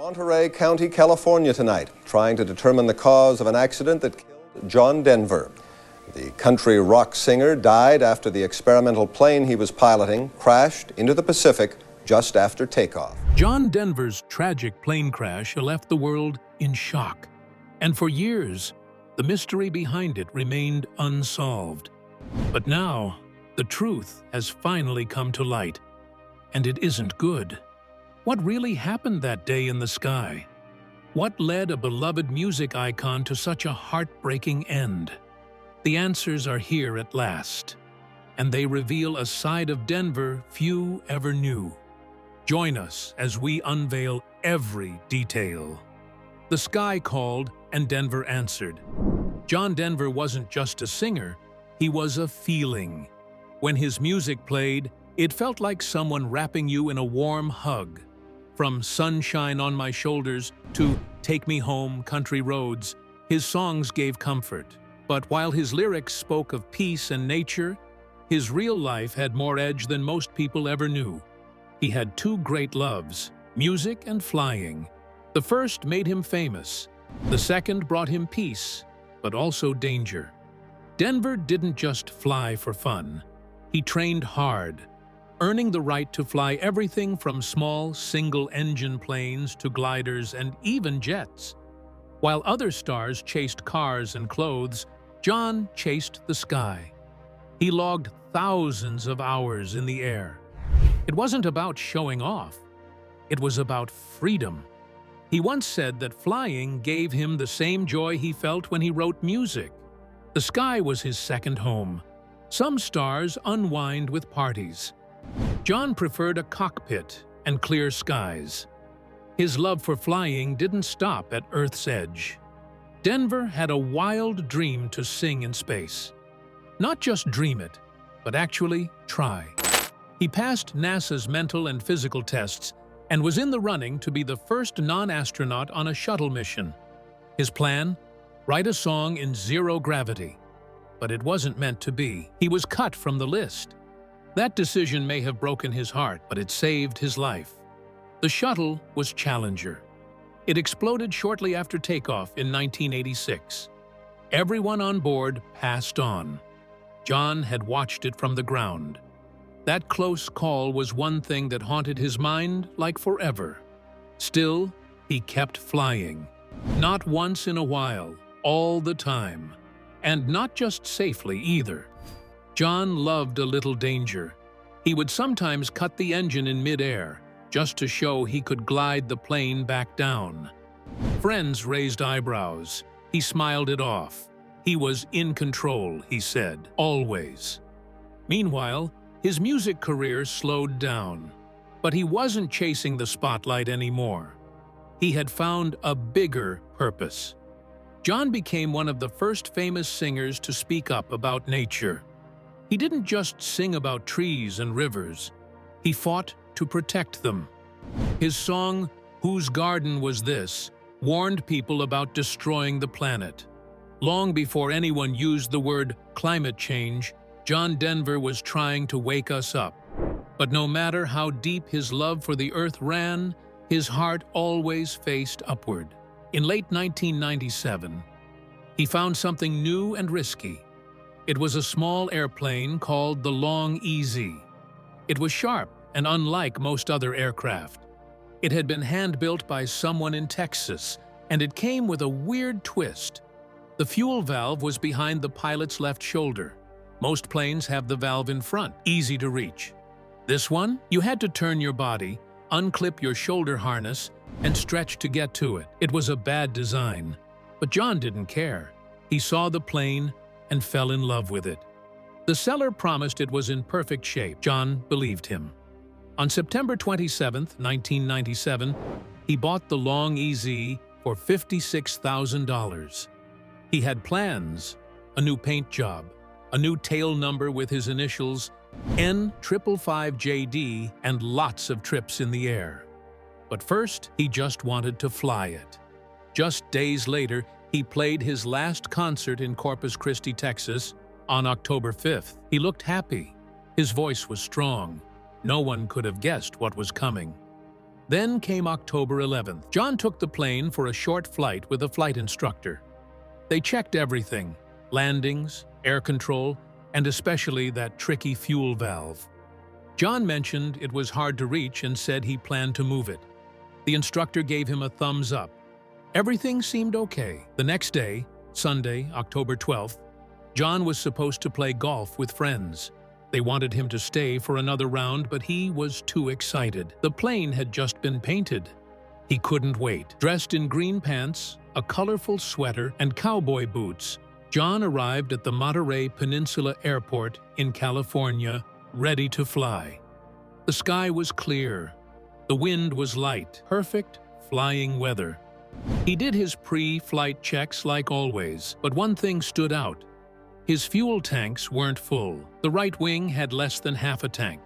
Monterey County, California tonight, trying to determine the cause of an accident that killed John Denver. The country rock singer died after the experimental plane he was piloting crashed into the Pacific just after takeoff. John Denver's tragic plane crash left the world in shock, and for years, the mystery behind it remained unsolved. But now, the truth has finally come to light, and it isn't good. What really happened that day in the sky? What led a beloved music icon to such a heartbreaking end? The answers are here at last, and they reveal a side of Denver few ever knew. Join us as we unveil every detail. The sky called, and Denver answered. John Denver wasn't just a singer, he was a feeling. When his music played, it felt like someone wrapping you in a warm hug. From Sunshine on My Shoulders to Take Me Home, Country Roads, his songs gave comfort. But while his lyrics spoke of peace and nature, his real life had more edge than most people ever knew. He had two great loves, music and flying. The first made him famous. The second brought him peace, but also danger. Denver didn't just fly for fun. He trained hard, earning the right to fly everything from small single-engine planes to gliders and even jets. While other stars chased cars and clothes, John chased the sky. He logged thousands of hours in the air. It wasn't about showing off. It was about freedom. He once said that flying gave him the same joy he felt when he wrote music. The sky was his second home. Some stars unwind with parties. John preferred a cockpit and clear skies. His love for flying didn't stop at Earth's edge. Denver had a wild dream to sing in space. Not just dream it, but actually try. He passed NASA's mental and physical tests and was in the running to be the first non-astronaut on a shuttle mission. His plan? Write a song in zero gravity. But it wasn't meant to be. He was cut from the list. That decision may have broken his heart, but it saved his life. The shuttle was Challenger. It exploded shortly after takeoff in 1986. Everyone on board passed on. John had watched it from the ground. That close call was one thing that haunted his mind like forever. Still, he kept flying. Not once in a while, all the time. And not just safely either. John loved a little danger. He would sometimes cut the engine in mid-air, just to show he could glide the plane back down. Friends raised eyebrows. He smiled it off. He was in control, he said, always. Meanwhile, his music career slowed down. But he wasn't chasing the spotlight anymore. He had found a bigger purpose. John became one of the first famous singers to speak up about nature. He didn't just sing about trees and rivers. He fought to protect them. His song, Whose Garden Was This?, warned people about destroying the planet. Long before anyone used the word climate change, John Denver was trying to wake us up. But no matter how deep his love for the earth ran, his heart always faced upward. In late 1997, he found something new and risky. It was a small airplane called the Long EZ. It was sharp and unlike most other aircraft. It had been hand-built by someone in Texas, and it came with a weird twist. The fuel valve was behind the pilot's left shoulder. Most planes have the valve in front, easy to reach. This one, you had to turn your body, unclip your shoulder harness, and stretch to get to it. It was a bad design. But John didn't care. He saw the plane and fell in love with it. The seller promised it was in perfect shape. John believed him. On September 27, 1997, he bought the Long EZ for $56,000. He had plans, a new paint job, a new tail number with his initials, N555JD, and lots of trips in the air. But first, he just wanted to fly it. Just days later, he played his last concert in Corpus Christi, Texas, on October 5th. He looked happy. His voice was strong. No one could have guessed what was coming. Then came October 11th. John took the plane for a short flight with a flight instructor. They checked everything: landings, air control, and especially that tricky fuel valve. John mentioned it was hard to reach and said he planned to move it. The instructor gave him a thumbs up. Everything seemed okay. The next day, Sunday, October 12th, John was supposed to play golf with friends. They wanted him to stay for another round, but he was too excited. The plane had just been painted. He couldn't wait. Dressed in green pants, a colorful sweater, and cowboy boots, John arrived at the Monterey Peninsula Airport in California, ready to fly. The sky was clear. The wind was light. Perfect flying weather. He did his pre-flight checks like always, but one thing stood out. His fuel tanks weren't full. The right wing had less than half a tank.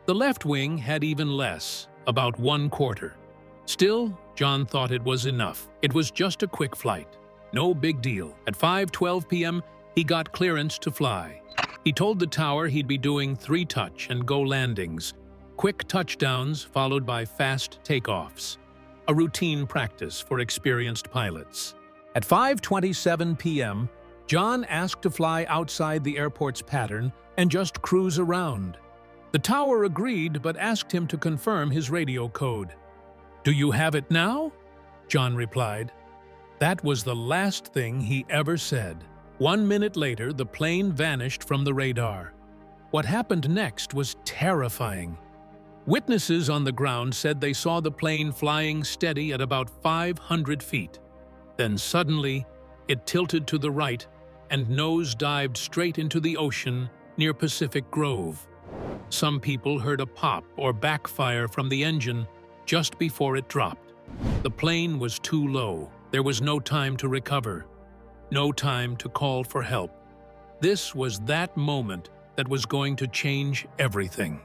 The left wing had even less, about 1/4. Still, John thought it was enough. It was just a quick flight. No big deal. At 5:12 p.m., he got clearance to fly. He told the tower he'd be doing 3 touch and go landings, quick touchdowns followed by fast takeoffs, a routine practice for experienced pilots. At 5:27 p.m., John asked to fly outside the airport's pattern and just cruise around. The tower agreed but asked him to confirm his radio code. "Do you have it now?" John replied. That was the last thing he ever said. 1 minute later, the plane vanished from the radar. What happened next was terrifying. Witnesses on the ground said they saw the plane flying steady at about 500 feet. Then suddenly, it tilted to the right and nose-dived straight into the ocean near Pacific Grove. Some people heard a pop or backfire from the engine just before it dropped. The plane was too low. There was no time to recover, no time to call for help. This was that moment that was going to change everything.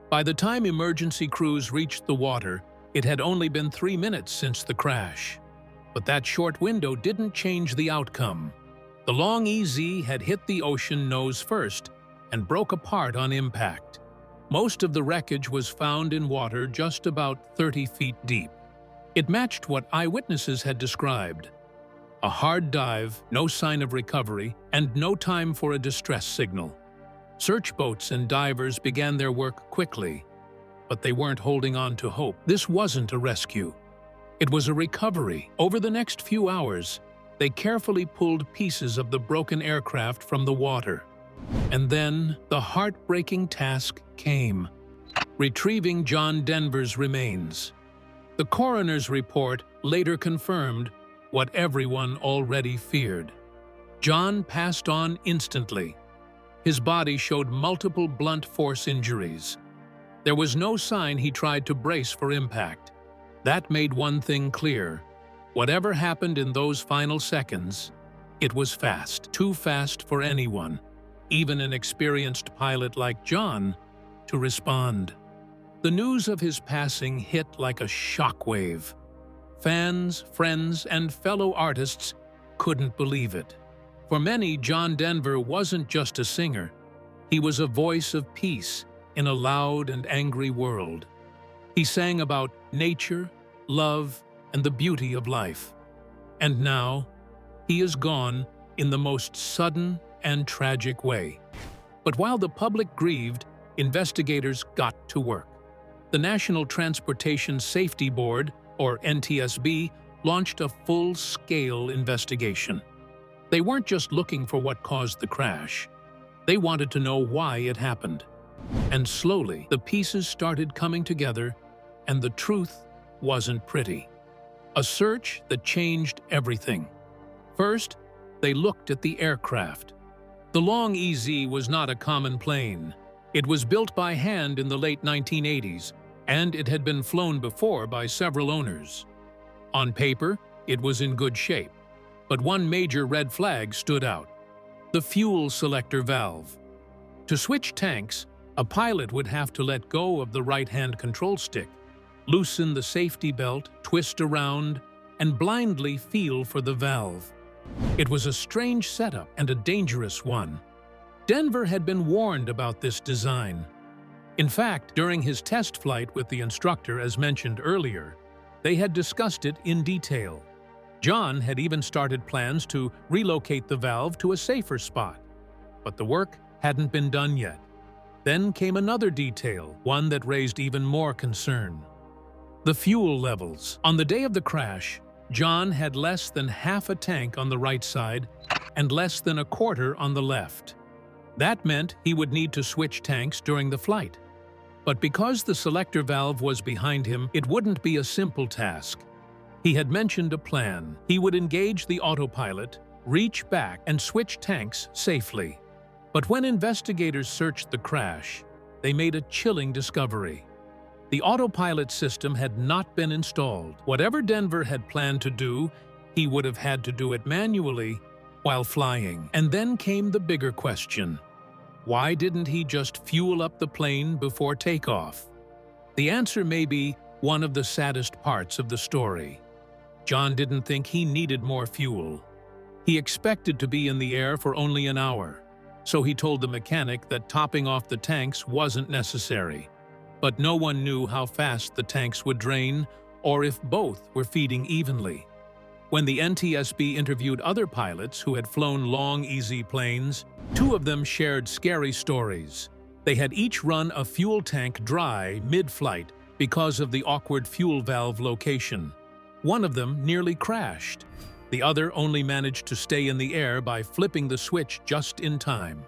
By the time emergency crews reached the water, it had only been 3 minutes since the crash. But that short window didn't change the outcome. The Long EZ had hit the ocean nose first and broke apart on impact. Most of the wreckage was found in water just about 30 feet deep. It matched what eyewitnesses had described: a hard dive, no sign of recovery, and no time for a distress signal. Search boats and divers began their work quickly, but they weren't holding on to hope. This wasn't a rescue. It was a recovery. Over the next few hours, they carefully pulled pieces of the broken aircraft from the water. And then the heartbreaking task came: retrieving John Denver's remains. The coroner's report later confirmed what everyone already feared. John passed on instantly. His body showed multiple blunt force injuries. There was no sign he tried to brace for impact. That made one thing clear: whatever happened in those final seconds, it was fast, too fast for anyone, even an experienced pilot like John, to respond. The news of his passing hit like a shockwave. Fans, friends, and fellow artists couldn't believe it. For many, John Denver wasn't just a singer. He was a voice of peace in a loud and angry world. He sang about nature, love, and the beauty of life. And now, he is gone in the most sudden and tragic way. But while the public grieved, investigators got to work. The National Transportation Safety Board, or NTSB, launched a full-scale investigation. They weren't just looking for what caused the crash. They wanted to know why it happened. And slowly, the pieces started coming together, and the truth wasn't pretty. A search that changed everything. First, they looked at the aircraft. The Long EZ was not a common plane. It was built by hand in the late 1980s, and it had been flown before by several owners. On paper, it was in good shape, but one major red flag stood out: the fuel selector valve. To switch tanks, a pilot would have to let go of the right-hand control stick, loosen the safety belt, twist around, and blindly feel for the valve. It was a strange setup and a dangerous one. Denver had been warned about this design. In fact, during his test flight with the instructor, as mentioned earlier, they had discussed it in detail. John had even started plans to relocate the valve to a safer spot, but the work hadn't been done yet. Then came another detail, one that raised even more concern. The fuel levels. On the day of the crash, John had less than half a tank on the right side and less than a quarter on the left. That meant he would need to switch tanks during the flight. But because the selector valve was behind him, it wouldn't be a simple task. He had mentioned a plan. He would engage the autopilot, reach back, and switch tanks safely. But when investigators searched the crash, they made a chilling discovery. The autopilot system had not been installed. Whatever Denver had planned to do, he would have had to do it manually while flying. And then came the bigger question. Why didn't he just fuel up the plane before takeoff? The answer may be one of the saddest parts of the story. John didn't think he needed more fuel. He expected to be in the air for only an hour, so he told the mechanic that topping off the tanks wasn't necessary. But no one knew how fast the tanks would drain or if both were feeding evenly. When the NTSB interviewed other pilots who had flown long, easy planes, two of them shared scary stories. They had each run a fuel tank dry mid-flight because of the awkward fuel valve location. One of them nearly crashed. The other only managed to stay in the air by flipping the switch just in time.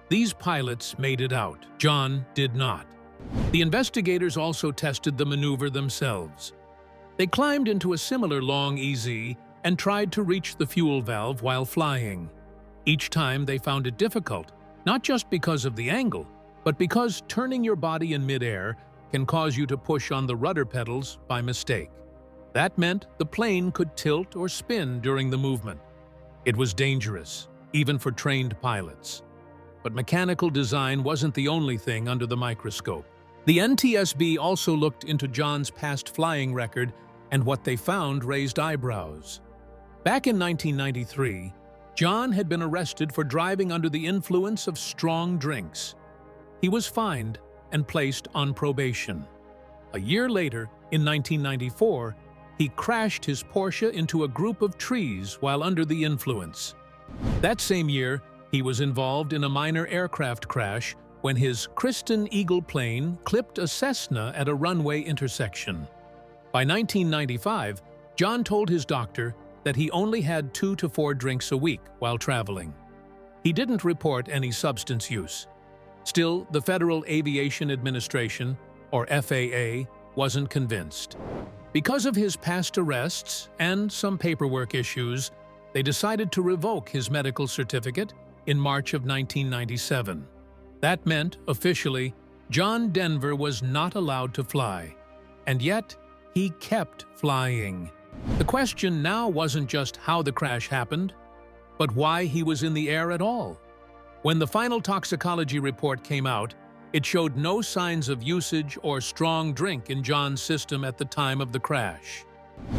These pilots made it out. John did not. The investigators also tested the maneuver themselves. They climbed into a similar long EZ and tried to reach the fuel valve while flying. Each time they found it difficult, not just because of the angle, but because turning your body in midair can cause you to push on the rudder pedals by mistake. That meant the plane could tilt or spin during the movement. It was dangerous, even for trained pilots. But mechanical design wasn't the only thing under the microscope. The NTSB also looked into John's past flying record, and what they found raised eyebrows. Back in 1993, John had been arrested for driving under the influence of strong drinks. He was fined and placed on probation. A year later, in 1994, he crashed his Porsche into a group of trees while under the influence. That same year, he was involved in a minor aircraft crash when his Kristen Eagle plane clipped a Cessna at a runway intersection. By 1995, John told his doctor that he only had 2 to 4 drinks a week while traveling. He didn't report any substance use. Still, the Federal Aviation Administration, or FAA, wasn't convinced. Because of his past arrests and some paperwork issues, they decided to revoke his medical certificate in March of 1997. That meant, officially, John Denver was not allowed to fly. And yet, he kept flying. The question now wasn't just how the crash happened, but why he was in the air at all. When the final toxicology report came out, it showed no signs of usage or strong drink in John's system at the time of the crash.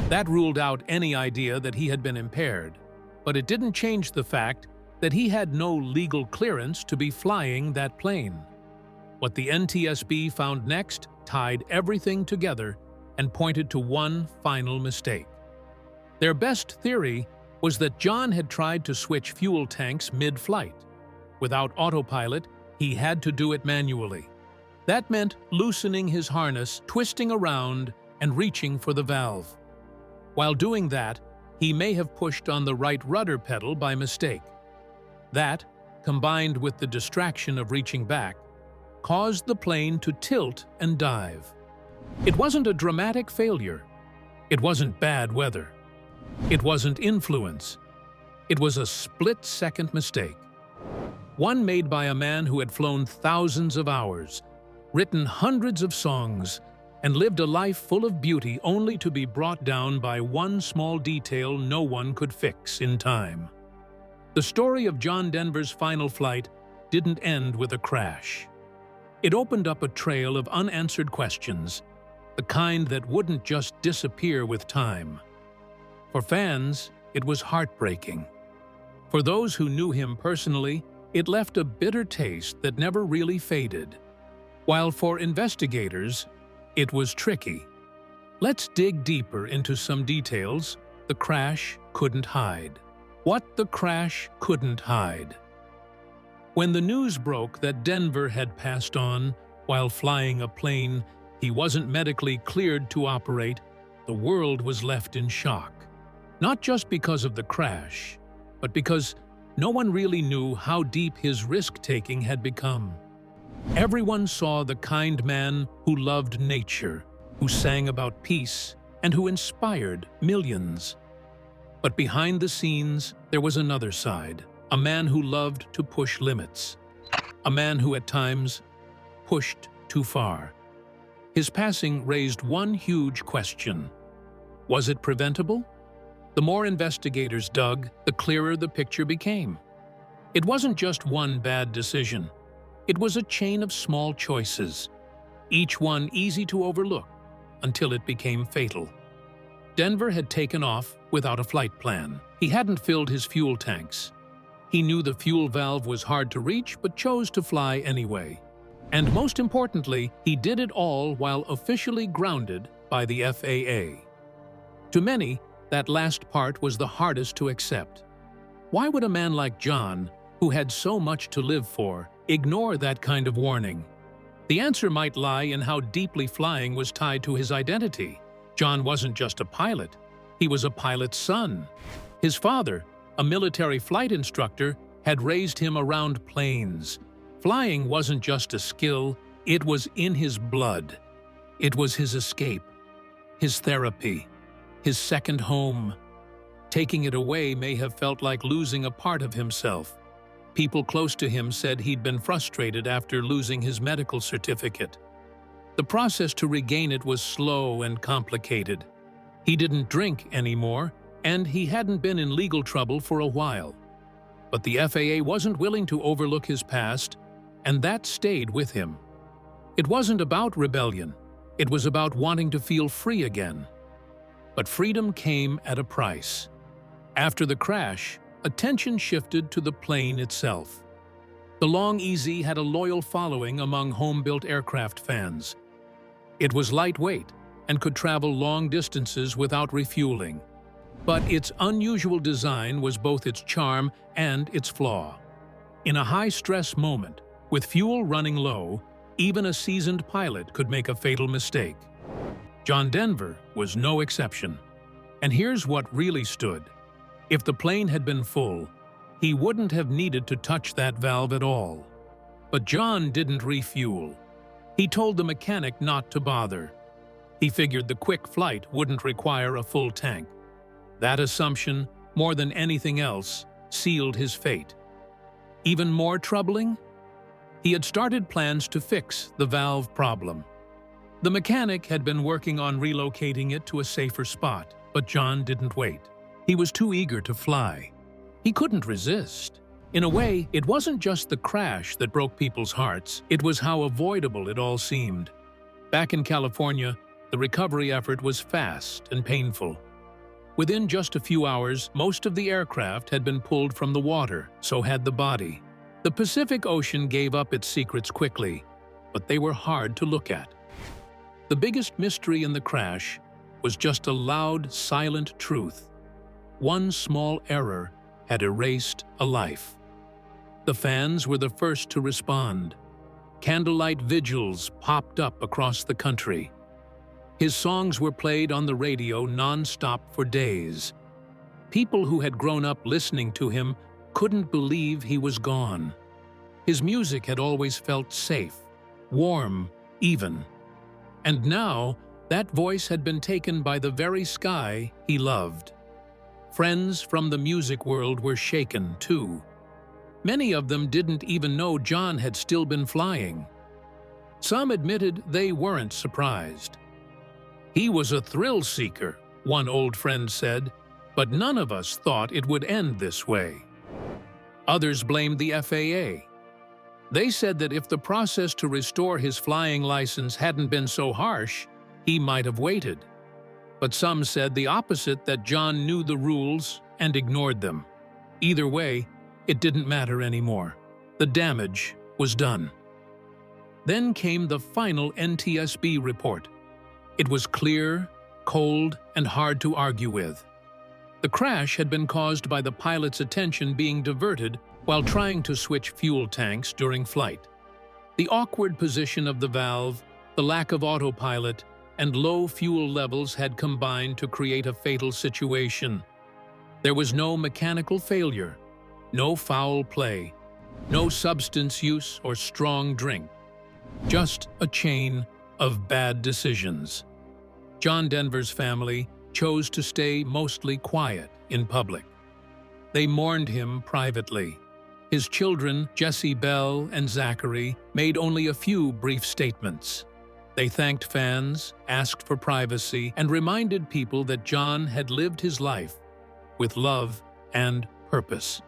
That ruled out any idea that he had been impaired, but it didn't change the fact that he had no legal clearance to be flying that plane. What the NTSB found next tied everything together and pointed to one final mistake. Their best theory was that John had tried to switch fuel tanks mid-flight. Without autopilot, he had to do it manually. That meant loosening his harness, twisting around, and reaching for the valve. While doing that, he may have pushed on the right rudder pedal by mistake. That, combined with the distraction of reaching back, caused the plane to tilt and dive. It wasn't a dramatic failure. It wasn't bad weather. It wasn't influence. It was a split-second mistake. One made by a man who had flown thousands of hours, written hundreds of songs, and lived a life full of beauty only to be brought down by one small detail no one could fix in time. The story of John Denver's final flight didn't end with a crash. It opened up a trail of unanswered questions, the kind that wouldn't just disappear with time. For fans, it was heartbreaking. For those who knew him personally, it left a bitter taste that never really faded. while for investigators, it was tricky. Let's dig deeper into some details the crash couldn't hide. What the crash couldn't hide. When the news broke that Denver had passed on while flying a plane he wasn't medically cleared to operate, the world was left in shock. Not just because of the crash, but because no one really knew how deep his risk-taking had become. Everyone saw the kind man who loved nature, who sang about peace, and who inspired millions. But behind the scenes, there was another side, a man who loved to push limits, a man who at times pushed too far. His passing raised one huge question. Was it preventable? The more investigators dug, the clearer the picture became. It wasn't just one bad decision. It was a chain of small choices, each one easy to overlook, until it became fatal. Denver had taken off without a flight plan. He hadn't filled his fuel tanks. He knew the fuel valve was hard to reach, but chose to fly anyway. And most importantly, he did it all while officially grounded by the FAA. To many, that last part was the hardest to accept. Why would a man like John, who had so much to live for, ignore that kind of warning? The answer might lie in how deeply flying was tied to his identity. John wasn't just a pilot, he was a pilot's son. His father, a military flight instructor, had raised him around planes. Flying wasn't just a skill, it was in his blood. It was his escape, his therapy, his second home. Taking it away may have felt like losing a part of himself. People close to him said he'd been frustrated after losing his medical certificate. The process to regain it was slow and complicated. He didn't drink anymore, and he hadn't been in legal trouble for a while. But the FAA wasn't willing to overlook his past, and that stayed with him. It wasn't about rebellion. It was about wanting to feel free again. But freedom came at a price. After the crash, attention shifted to the plane itself. The Long Easy had a loyal following among home-built aircraft fans. It was lightweight and could travel long distances without refueling. But its unusual design was both its charm and its flaw. In a high-stress moment, with fuel running low, even a seasoned pilot could make a fatal mistake. John Denver was no exception. And here's what really stood. If the plane had been full, he wouldn't have needed to touch that valve at all. But John didn't refuel. He told the mechanic not to bother. He figured the quick flight wouldn't require a full tank. That assumption, more than anything else, sealed his fate. Even more troubling? He had started plans to fix the valve problem. The mechanic had been working on relocating it to a safer spot, but John didn't wait. He was too eager to fly. He couldn't resist. In a way, it wasn't just the crash that broke people's hearts, it was how avoidable it all seemed. Back in California, the recovery effort was fast and painful. Within just a few hours, most of the aircraft had been pulled from the water, so had the body. The Pacific Ocean gave up its secrets quickly, but they were hard to look at. The biggest mystery in the crash was just a loud, silent truth. One small error had erased a life. The fans were the first to respond. Candlelight vigils popped up across the country. His songs were played on the radio non-stop for days. People who had grown up listening to him couldn't believe he was gone. His music had always felt safe, warm, even. And now, that voice had been taken by the very sky he loved. Friends from the music world were shaken, too. Many of them didn't even know John had still been flying. Some admitted they weren't surprised. "He was a thrill-seeker," one old friend said, "but none of us thought it would end this way." Others blamed the FAA. They said that if the process to restore his flying license hadn't been so harsh, he might have waited. But some said the opposite, that John knew the rules and ignored them. Either way, it didn't matter anymore. The damage was done. Then came the final NTSB report. It was clear, cold, and hard to argue with. The crash had been caused by the pilot's attention being diverted while trying to switch fuel tanks during flight. The awkward position of the valve, the lack of autopilot, and low fuel levels had combined to create a fatal situation. There was no mechanical failure, no foul play, no substance use or strong drink, just a chain of bad decisions. John Denver's family chose to stay mostly quiet in public. They mourned him privately. His children, Jesse Bell and Zachary, made only a few brief statements. They thanked fans, asked for privacy, and reminded people that John had lived his life with love and purpose.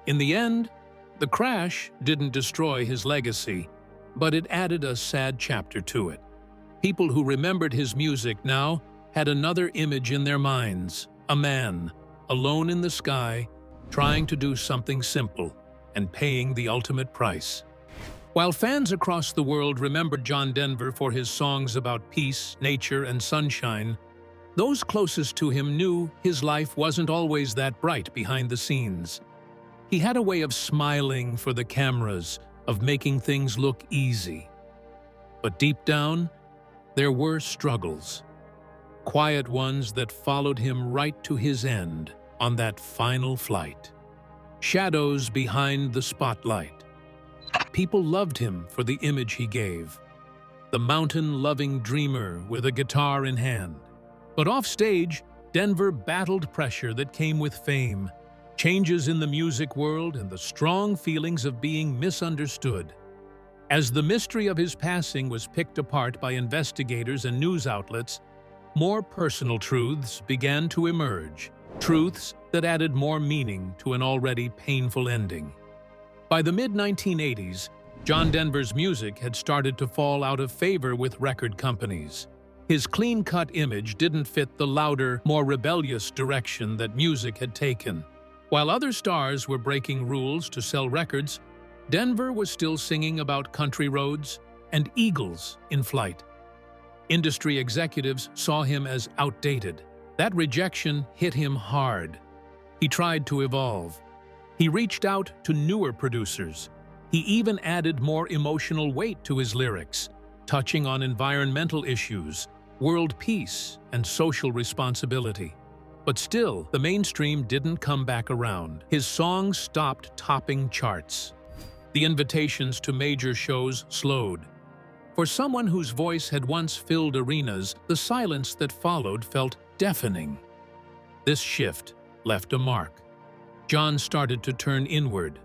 In the end, the crash didn't destroy his legacy, but it added a sad chapter to it. People who remembered his music now had another image in their minds, a man, alone in the sky, trying to do something simple and paying the ultimate price. While fans across the world remembered John Denver for his songs about peace, nature, and sunshine, those closest to him knew his life wasn't always that bright behind the scenes. He had a way of smiling for the cameras, of making things look easy. But deep down, there were struggles, quiet ones that followed him right to his end on that final flight. Shadows behind the spotlight. People loved him for the image he gave, the mountain-loving dreamer with a guitar in hand. But offstage, Denver battled pressure that came with fame, changes in the music world, and the strong feelings of being misunderstood. As the mystery of his passing was picked apart by investigators and news outlets, more personal truths began to emerge, truths that added more meaning to an already painful ending. By the mid-1980s, John Denver's music had started to fall out of favor with record companies. His clean-cut image didn't fit the louder, more rebellious direction that music had taken. While other stars were breaking rules to sell records, Denver was still singing about country roads and eagles in flight. Industry executives saw him as outdated. That rejection hit him hard. He tried to evolve. He reached out to newer producers. He even added more emotional weight to his lyrics, touching on environmental issues, world peace, and social responsibility. But still, the mainstream didn't come back around. His songs stopped topping charts. The invitations to major shows slowed. For someone whose voice had once filled arenas, the silence that followed felt deafening. This shift left a mark. John started to turn inward.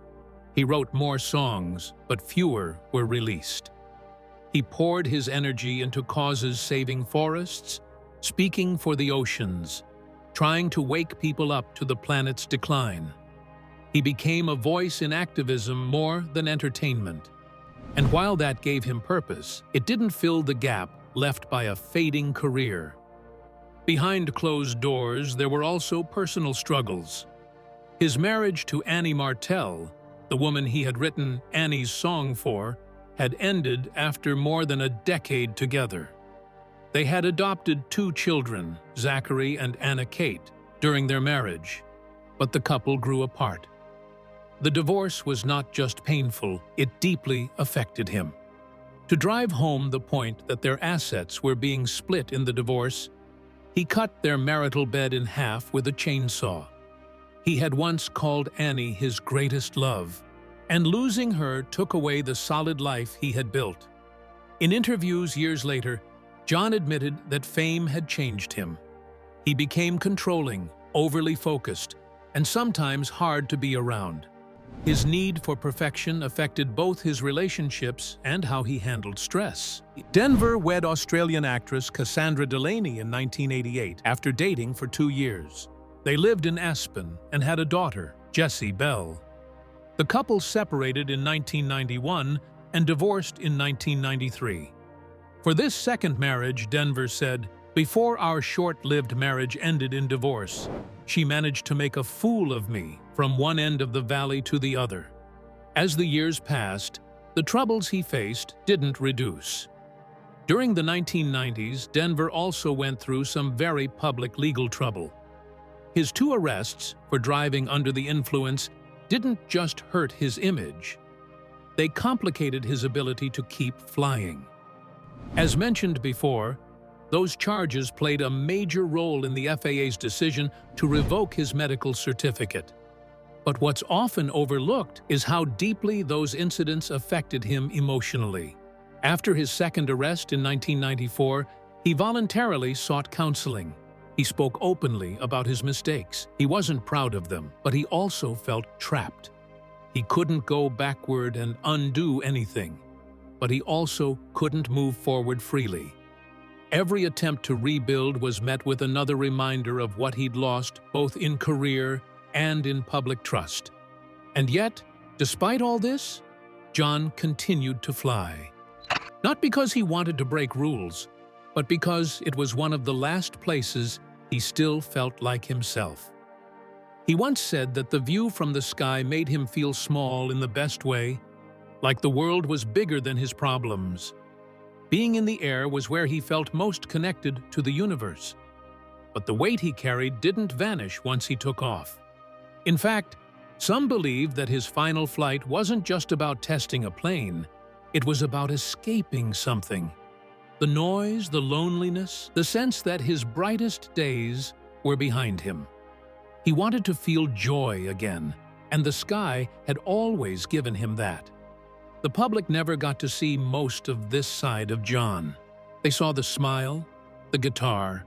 He wrote more songs, but fewer were released. He poured his energy into causes saving forests, speaking for the oceans, trying to wake people up to the planet's decline. He became a voice in activism more than entertainment. And while that gave him purpose, it didn't fill the gap left by a fading career. Behind closed doors, there were also personal struggles. His marriage to Annie Martell, the woman he had written Annie's song for, had ended after more than a decade together. They had adopted 2 children, Zachary and Anna Kate, during their marriage, but the couple grew apart. The divorce was not just painful, it deeply affected him. To drive home the point that their assets were being split in the divorce, he cut their marital bed in half with a chainsaw. He had once called Annie his greatest love, and losing her took away the solid life he had built. In interviews years later, John admitted that fame had changed him. He became controlling, overly focused, and sometimes hard to be around. His need for perfection affected both his relationships and how he handled stress. Denver wed Australian actress Cassandra Delaney in 1988 after dating for 2 years. They lived in Aspen and had a daughter, Jessie Bell. The couple separated in 1991 and divorced in 1993. For this second marriage, Denver said, "Before our short-lived marriage ended in divorce, she managed to make a fool of me from one end of the valley to the other." As the years passed, The troubles he faced didn't reduce. During the 1990s, Denver also went through some very public legal trouble. His 2 arrests for driving under the influence didn't just hurt his image. They complicated his ability to keep flying. As mentioned before, those charges played a major role in the FAA's decision to revoke his medical certificate. But what's often overlooked is how deeply those incidents affected him emotionally. After his second arrest in 1994, he voluntarily sought counseling. He spoke openly about his mistakes. He wasn't proud of them, but he also felt trapped. He couldn't go backward and undo anything, but he also couldn't move forward freely. Every attempt to rebuild was met with another reminder of what he'd lost both in career and in public trust. And yet, despite all this, John continued to fly. Not because he wanted to break rules, but because it was one of the last places he still felt like himself. He once said that the view from the sky made him feel small in the best way, like the world was bigger than his problems. Being in the air was where he felt most connected to the universe. But the weight he carried didn't vanish once he took off. In fact, some believe that his final flight wasn't just about testing a plane, it was about escaping something. The noise, the loneliness, the sense that his brightest days were behind him. He wanted to feel joy again, and the sky had always given him that. The public never got to see most of this side of John. They saw the smile, the guitar,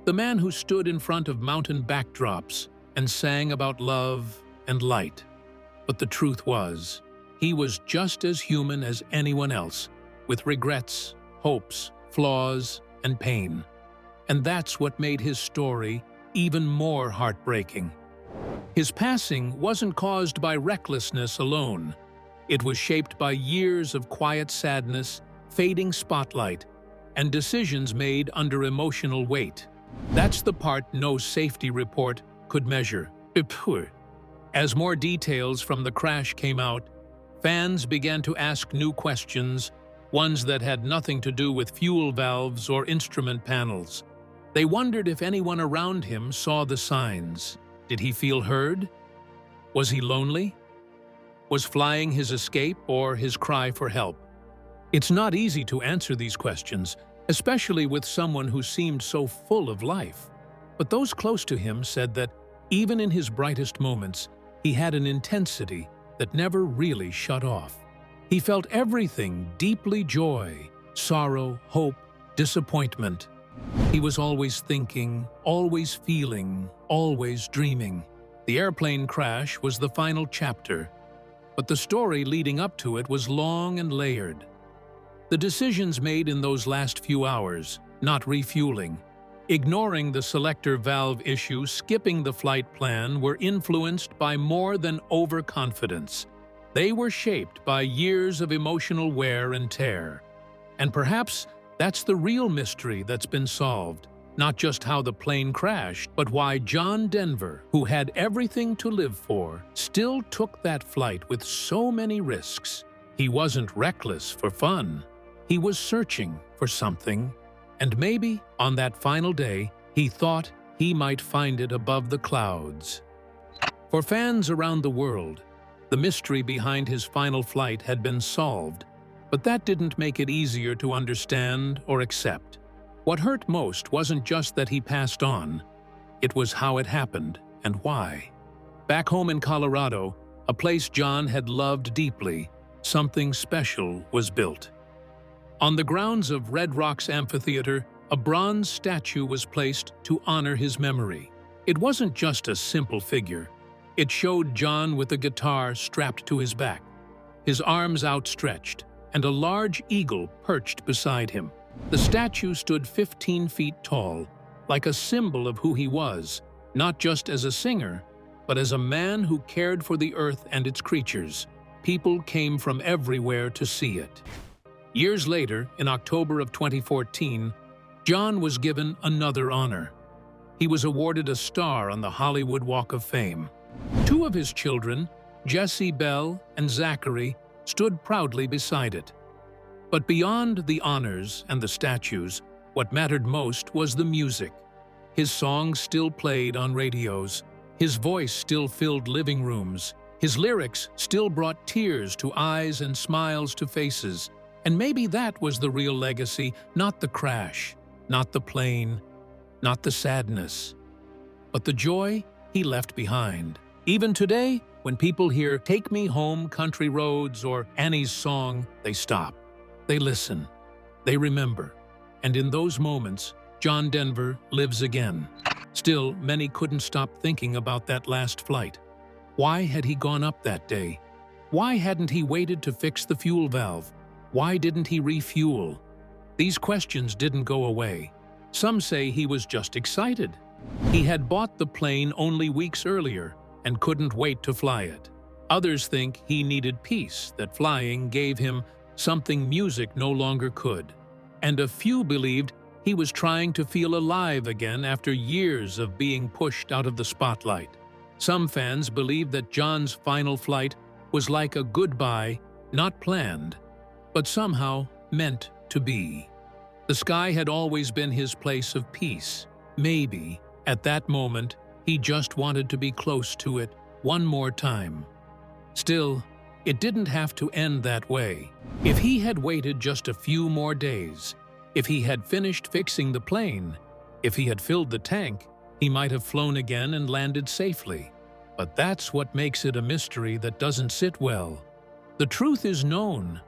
the man who stood in front of mountain backdrops and sang about love and light. But the truth was, he was just as human as anyone else, with regrets, hopes, flaws, and pain. And that's what made his story even more heartbreaking. His passing wasn't caused by recklessness alone. It was shaped by years of quiet sadness, fading spotlight, and decisions made under emotional weight. That's the part no safety report could measure. As more details from the crash came out, fans began to ask new questions, ones that had nothing to do with fuel valves or instrument panels. They wondered if anyone around him saw the signs. Did he feel heard? Was he lonely? Was flying his escape or his cry for help? It's not easy to answer these questions, especially with someone who seemed so full of life. But those close to him said that even in his brightest moments, he had an intensity that never really shut off. He felt everything deeply: joy, sorrow, hope, disappointment. He was always thinking, always feeling, always dreaming. The airplane crash was the final chapter, but the story leading up to it was long and layered. The decisions made in those last few hours, not refueling, ignoring the selector valve issue, skipping the flight plan, were influenced by more than overconfidence. They were shaped by years of emotional wear and tear. And perhaps that's the real mystery that's been solved. Not just how the plane crashed, but why John Denver, who had everything to live for, still took that flight with so many risks. He wasn't reckless for fun. He was searching for something, and maybe on that final day, he thought he might find it above the clouds. For fans around the world, the mystery behind his final flight had been solved, but that didn't make it easier to understand or accept. What hurt most wasn't just that he passed on, it was how it happened and why. Back home in Colorado, a place John had loved deeply, something special was built. On the grounds of Red Rocks Amphitheater, a bronze statue was placed to honor his memory. It wasn't just a simple figure. It showed John with a guitar strapped to his back, his arms outstretched, and a large eagle perched beside him. The statue stood 15 feet tall, like a symbol of who he was, not just as a singer, but as a man who cared for the earth and its creatures. People came from everywhere to see it. Years later, in October of 2014, John was given another honor. He was awarded a star on the Hollywood Walk of Fame. Two of his children, Jesse Bell and Zachary, stood proudly beside it. But beyond the honors and the statues, what mattered most was the music. His songs still played on radios, his voice still filled living rooms, his lyrics still brought tears to eyes and smiles to faces. And maybe that was the real legacy, not the crash, not the plane, not the sadness, but the joy he left behind. Even today, when people hear "Take Me Home, Country Roads" or Annie's song, they stop. They listen. They remember. And in those moments, John Denver lives again. Still, many couldn't stop thinking about that last flight. Why had he gone up that day? Why hadn't he waited to fix the fuel valve? Why didn't he refuel? These questions didn't go away. Some say he was just excited. He had bought the plane only weeks earlier and couldn't wait to fly it. Others think he needed peace, that flying gave him something music no longer could. And a few believed he was trying to feel alive again after years of being pushed out of the spotlight. Some fans believed that John's final flight was like a goodbye, not planned, but somehow meant to be. The sky had always been his place of peace. Maybe, at that moment, he just wanted to be close to it one more time. Still, it didn't have to end that way. If he had waited just a few more days, if he had finished fixing the plane, if he had filled the tank, he might have flown again and landed safely. But that's what makes it a mystery that doesn't sit well. The truth is known,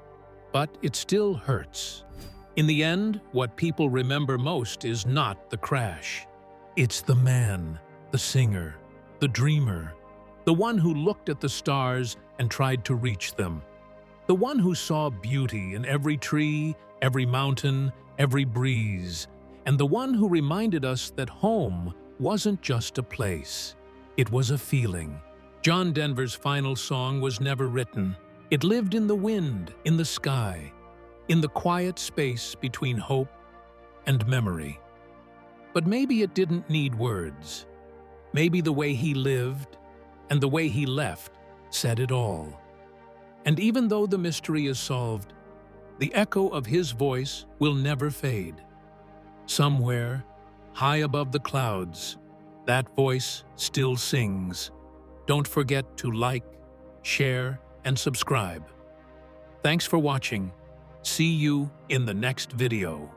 but it still hurts. In the end, what people remember most is not the crash. It's the man, the singer, the dreamer, the one who looked at the stars and tried to reach them, the one who saw beauty in every tree, every mountain, every breeze, and the one who reminded us that home wasn't just a place. It was a feeling. John Denver's final song was never written. It lived in the wind, in the sky, in the quiet space between hope and memory. But maybe it didn't need words. Maybe the way he lived and the way he left said it all. And even though the mystery is solved, the echo of his voice will never fade. Somewhere, high above the clouds, that voice still sings. Don't forget to like, share, and subscribe. Thanks for watching. See you in the next video.